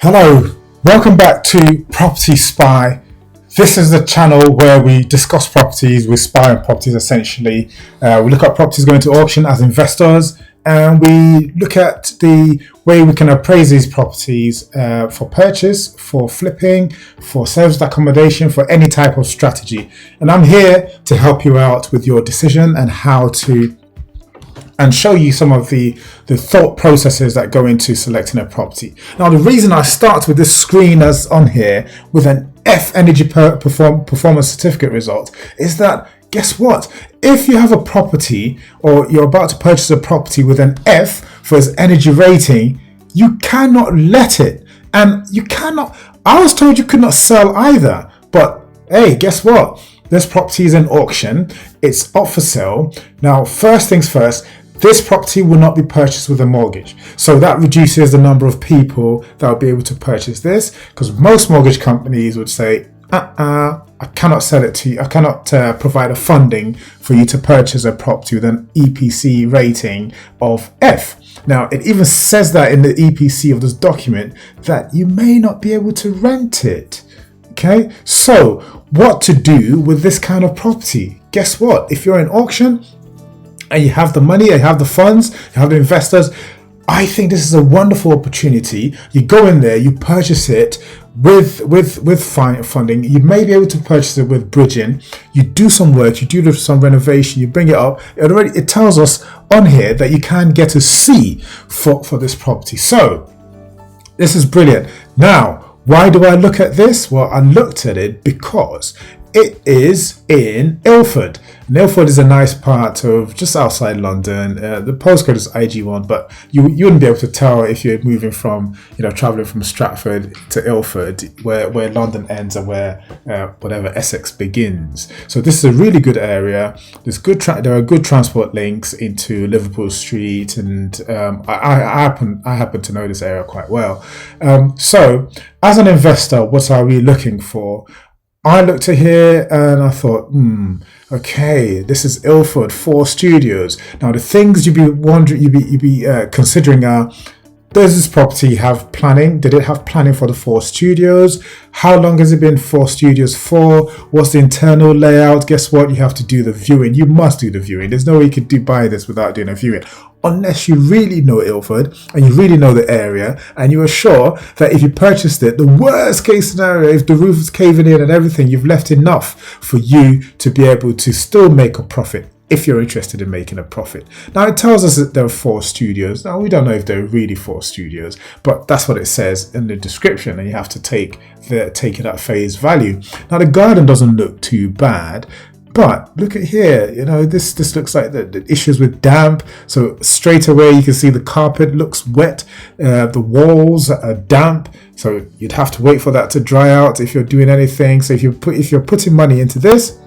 Hello, welcome back to Property Spy. This is the channel where we discuss properties, we spy on properties essentially. We look at properties going to auction as investors, and we look at the way we can appraise these properties for purchase, for flipping, for serviced accommodation, for any type of strategy. And I'm here to help you out with your decision and how to and show you some of the thought processes that go into selecting a property. Now, the reason I start with this screen as on here with an F Energy Performance Certificate result is that, guess what? If you have a property or you're about to purchase a property with an F for its energy rating, you cannot let it. And you cannot, I was told you could not sell either. But hey, guess what? This property is in auction. It's up for sale. Now, first things first, this property will not be purchased with a mortgage. So that reduces the number of people that will be able to purchase this, because most mortgage companies would say, I cannot sell it to you. I cannot provide a funding for you to purchase a property with an EPC rating of F. Now, it even says that in the EPC of this document that you may not be able to rent it. Okay, so what to do with this kind of property? Guess what? If you're in auction and you have the money, you have the funds, you have the investors, I think this is a wonderful opportunity. You go in there, you purchase it with funding. You may be able to purchase it with bridging. You do some work, you do some renovation, you bring it up. It tells us on here that you can get a C for this property. So this is brilliant. Now, why do I look at this? Well, I looked at it because it is in Ilford. And Ilford is a nice part of just outside London. The postcode is IG1, but you wouldn't be able to tell if you're moving from, traveling from Stratford to Ilford, where London ends and where whatever Essex begins. So this is a really good area. There are good transport links into Liverpool Street, and I happen to know this area quite well. So as an investor, what are we looking for? I looked at here and I thought, okay, this is Ilford, 4 studios. Now, the things you'd be considering are: does this property have planning? Did it have planning for the 4 studios? How long has it been 4 studios for? What's the internal layout? Guess what? You have to do the viewing. You must do the viewing. There's no way you could buy this without doing a viewing. Unless you really know Ilford and you really know the area and you are sure that if you purchased it, the worst case scenario, if the roof is caving in and everything, you've left enough for you to be able to still make a profit if you're interested in making a profit. Now, it tells us that there are 4 studios. Now, we don't know if there are really 4 studios, but that's what it says in the description, and you have to take it at face value. Now, the garden doesn't look too bad. But look at here, this looks like the issues with damp. So straight away you can see the carpet looks wet, the walls are damp. So you'd have to wait for that to dry out if you're doing anything. So if you're putting money into this,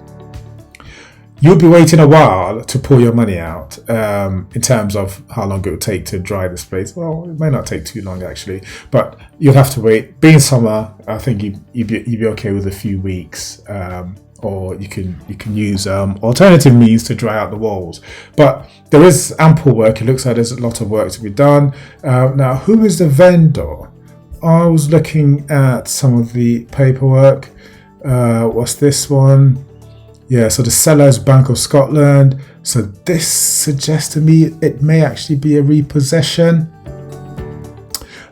you'll be waiting a while to pull your money out. In terms of how long it will take to dry this place. Well, it may not take too long actually, but you'll have to wait. Being summer, I think you'd be okay with a few weeks. Or you can use alternative means to dry out the walls. But there is ample work. It looks like there's a lot of work to be done. Now, who is the vendor? I was looking at some of the paperwork. What's this one? Yeah, so the seller is Bank of Scotland. So this suggests to me it may actually be a repossession.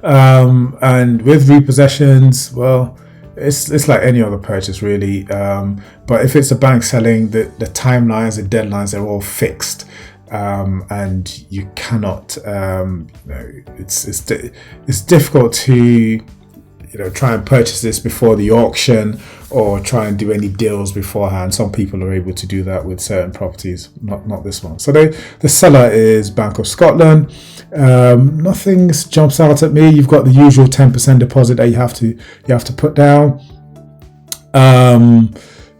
And with repossessions, well, it's like any other purchase really, but if it's a bank selling, the timelines, the deadlines, they're all fixed, and you cannot, it's difficult to try and purchase this before the auction or try and do any deals beforehand. Some people are able to do that with certain properties, not this one. So the seller is Bank of Scotland. Nothing jumps out at me. You've got the usual 10% deposit that you have to put down.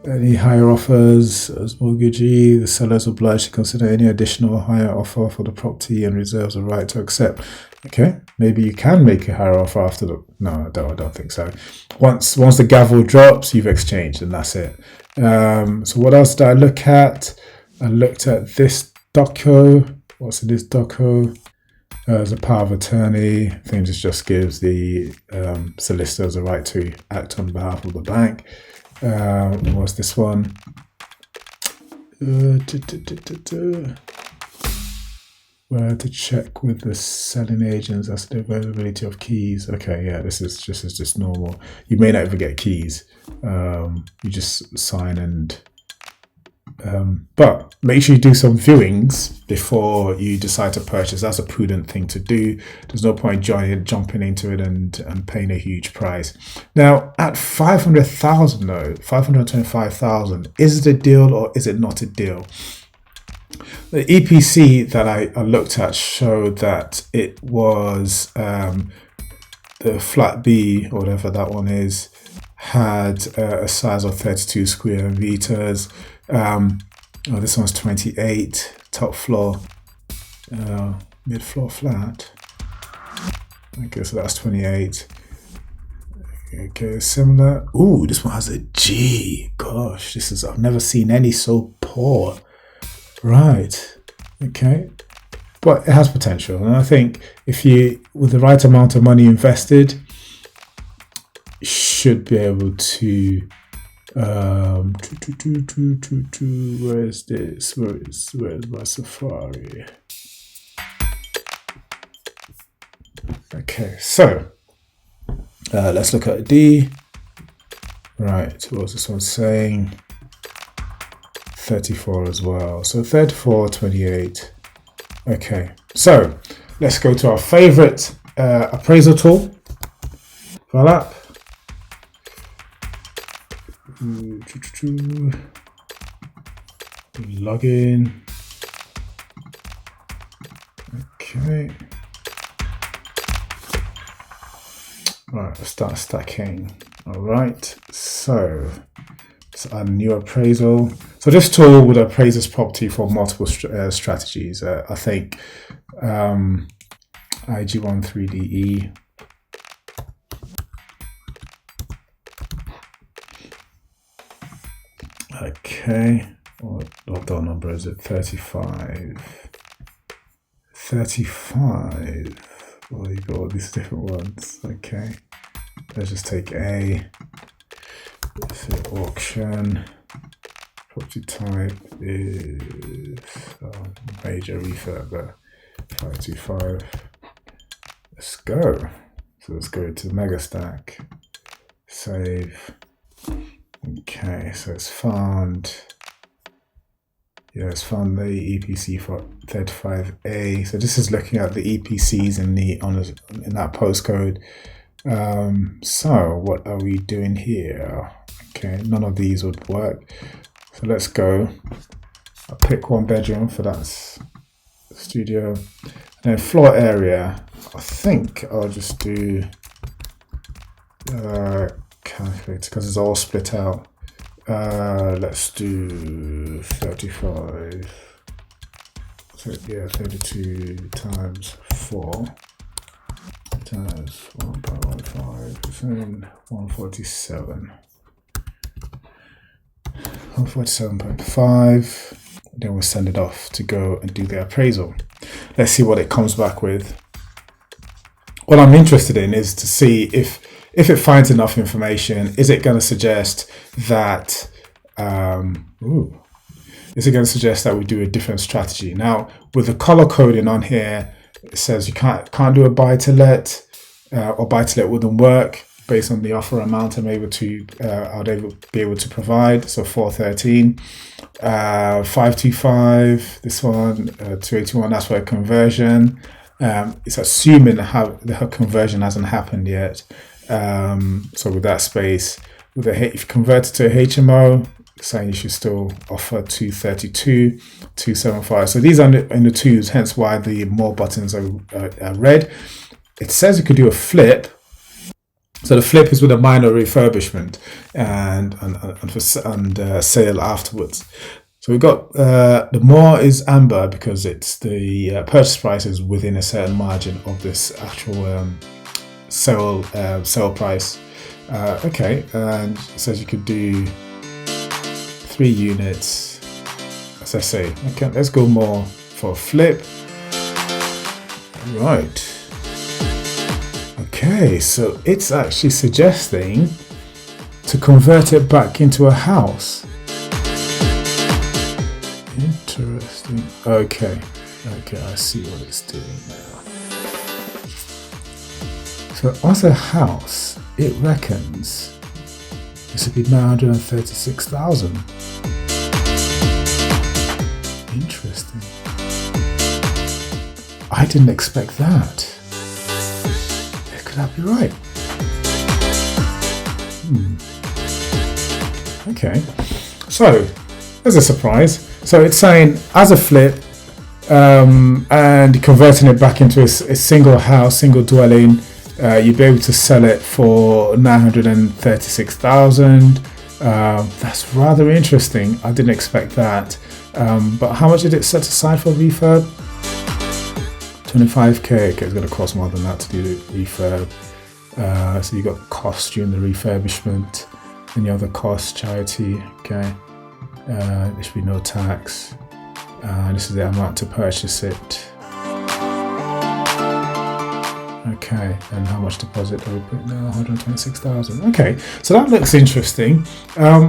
Any higher offers as mortgagee, the seller is obliged to consider any additional higher offer for the property and reserves the right to accept. Okay, maybe you can make a higher offer after the. No, I don't think so. Once the gavel drops, you've exchanged, and that's it. So what else did I look at? I looked at this doco. What's in this doco? As a power of attorney, I think this just gives the solicitors the right to act on behalf of the bank. What's this one? Where to check with the selling agents as to the availability of keys. Okay, yeah, this is just normal. You may not ever get keys. You just sign and but make sure you do some viewings before you decide to purchase. That's a prudent thing to do. There's no point jumping into it and paying a huge price. Now at 500,000 though, 525,000, is it a deal or is it not a deal? The EPC that I looked at showed that it was the flat B, or whatever that one is, had a size of 32 square meters. This one's 28, top floor, mid floor flat. Okay, so that's 28. Okay, similar. Ooh, this one has a G. Gosh, I've never seen any so poor. Right. Okay. But it has potential, and I think if you, with the right amount of money invested, should be able to where is this? Where's my Safari? Okay, so let's look at D. Right, what's this one saying? 34 as well. So 34, 28. Okay, so let's go to our favorite appraisal tool. Voila. Login. Okay. Right, let's start stacking. All right, so let's add a new appraisal. So this tool would appraise this property for multiple strategies. I think IG13DE. Okay, what door number is it? 35. 35. Well, you got all these different ones. Okay, let's just take A. Let's say auction. Property type is major refurb. 525. Let's go. So let's go to Megastack. Save. Okay, so it's found. Yeah, it's found the EPC for 35A. So this is looking at the EPCs in that postcode. So what are we doing here? Okay, none of these would work. So let's go. I'll pick one bedroom for that studio. And then floor area, I think I'll just do calculate because it's all split out. Let's do 35. So yeah, 32 times 4 times 1.15 147. 147.5. Then we'll send it off to go and do the appraisal. Let's see what it comes back with. What I'm interested in is to see if it finds enough information. Is it going to suggest that is it going to suggest that we do a different strategy? Now, with the color coding on here, it says you can't do a buy to let, or buy to let wouldn't work based on the offer amount I'd be able to provide. So 413, 525, this one, 281. That's for a conversion. It's assuming the conversion hasn't happened yet. So with that space, if you convert it to a HMO, saying you should still offer 232, 275. So these are in the twos, hence why the more buttons are red. It says you could do a flip. So the flip is with a minor refurbishment and sale afterwards. So we've got the more is amber because it's the purchase price is within a certain margin of this actual sale price. Okay, and it says you could do 3 units, as I say. Okay, let's go more for a flip. Right. Okay, so it's actually suggesting to convert it back into a house. Interesting. Okay, I see what it's doing now. So as a house, it reckons this would be 936,000. Interesting. I didn't expect that. Could that be right? Okay, so there's a surprise. So it's saying as a flip, and converting it back into a single house, single dwelling, you'd be able to sell it for 936,000. That's rather interesting. I didn't expect that. But how much did it set aside for refurb? 25k. Okay, it's going to cost more than that to do the refurb. So you got costs during the refurbishment, any other costs, charity. Okay, there should be no tax. This is the amount to purchase it. Okay, and how much deposit do we put now? 126,000. Okay, so that looks interesting.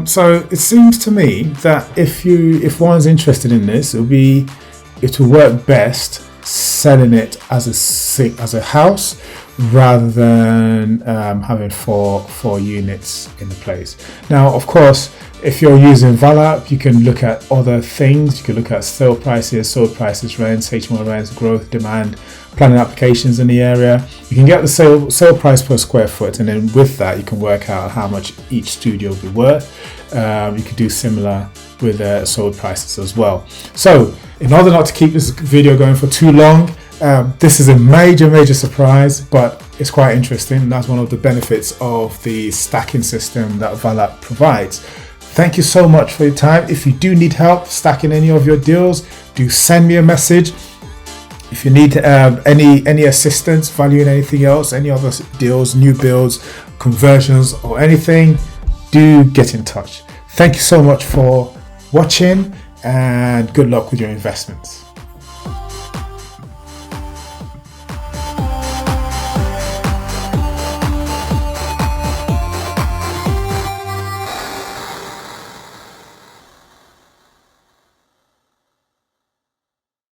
So it seems to me that if one's interested in this, it will work best selling it as a house rather than having four units in the place. Now, of course, if you're using Valap, you can look at other things. You can look at sale prices, sold prices, rents, HMO rents, growth, demand, planning applications in the area. You can get the sale price per square foot, and then with that, you can work out how much each studio will be worth. You could do similar with sold prices as well. So, in order not to keep this video going for too long, this is a major surprise, but it's quite interesting. That's one of the benefits of the stacking system that Valap provides. Thank you so much for your time. If you do need help stacking any of your deals, do send me a message. If you need any assistance, valuing anything else, any other deals, new builds, conversions, or anything, do get in touch. Thank you so much for watching, and good luck with your investments.